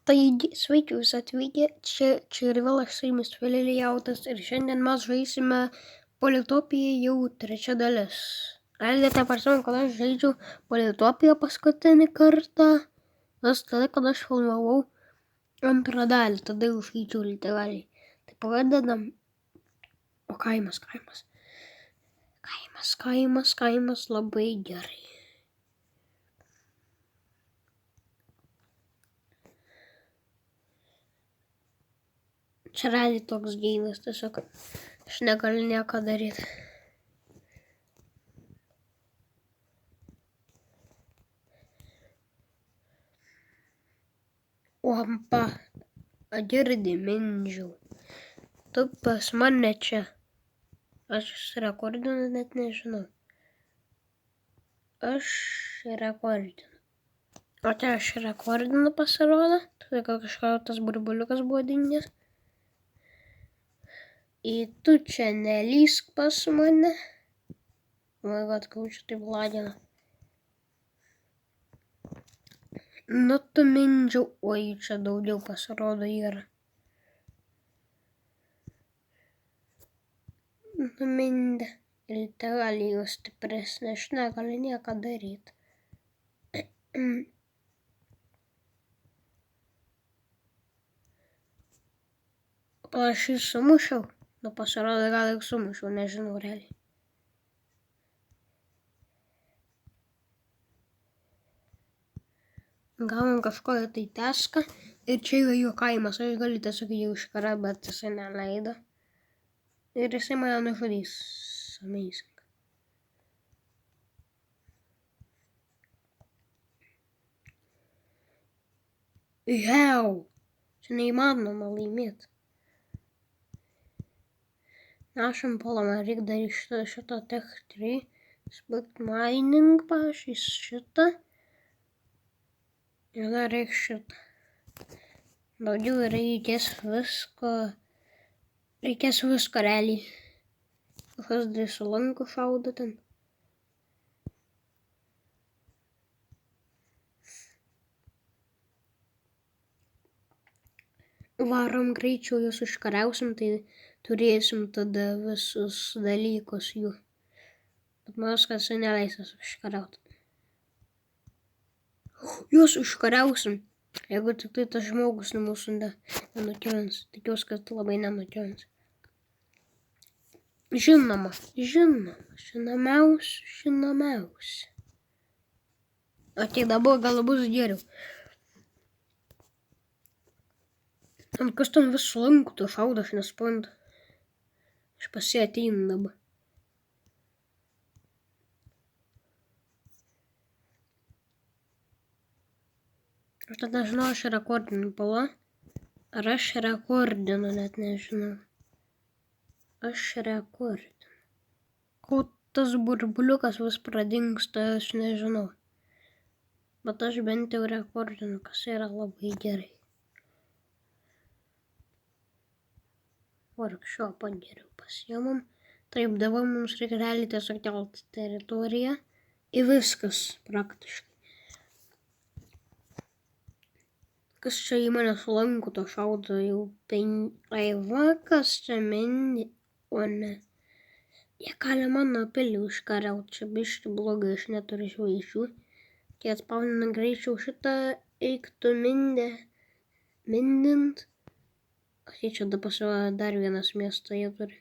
Taigi, sveiki jūs atvykę, čia ir vėl aš su jumis Vėliautas ir šiandien mes žaisime Politopiją jau trečia dalis. Galite prisiminti, kad aš žaidžiau Politopiją paskutinį kartą, nes tada, kad aš filmavau antrą dalį, tada jau žaidžiau literaliai. Tai pradedam. O kaimas labai gerai. Čia realiai toks geinas, tiesiog aš negaliu nieko daryti. Opa, girdi mindžiau. Tu pas mane čia. Aš rekordinu, net nežinau. Aš rekordinu. O čia aš rekordinu pasirodo. Tai gal kažką tas burbuliukas buvo dingęs. Tu čia nelysk pas mane. Vai atkaučiu taip lagina. Nu tu mindžiau. Oi, čia daugiau pasirodo yra. Nu mindė. Literaliai jau stipresnė. Aš negaliu nieko daryti. Aš jį sumušiau. Nu pasirodo, gal ir sumušiau, nežinau realiai. Gavom kažkokią tai teską ir čia yra jo kaimas. Aš galiu tiesiog jau iškara, bet jisai neleido. Ir jisai mane nužudys. Amazing. Jau! Čia neįmanoma laimėti. Našam puolamą reikia daryti šitą tech 3. Split mining, pavyzdžiui, šitą. Ir dar reikia šitą. Daugiau reikės visko. Reikės visko realiai. Kažkas dvi su lanku šaudo ten. Varom greičiau juos užkariausim, tai turėsim tada visus dalykus jų. Bet manas, kad jisai neleisės užkariauti. Juos užkariausim. Jeigu tik tai tas žmogus mūsų nenukilins. Tikiuosi, kad labai nenukilins. Žinoma. Žinomiausi. O tai dabar gal bus geriau. Ant kas ten vis lanku to šaudo, aš nesprantu. Aš pasi ateinu dabar. Aš tada žinau, aš rekordinu pala. Ar aš rekordinu, net nežinau. Aš rekordinu. Kol tas burbuliukas vis pradingsta, aš nežinau. Bet aš bent jau rekordinu, kas yra labai gerai. Workshopą geriau pasiemam. Taip, dabar mums reikia realiai tiesiog kelti teritoriją. Ir viskas praktiškai. Kas čia į mane sulanku, to šaudo jau Ai va, kas čia mini. O ne. Jie gali mano pilį užkariauti. Čia biški blogai, aš neturiu žvaigždžių. Kai atspaunina greičiau šitą, eiktų mindint. Čia dabar pasirodo dar vienas miesto jie turi.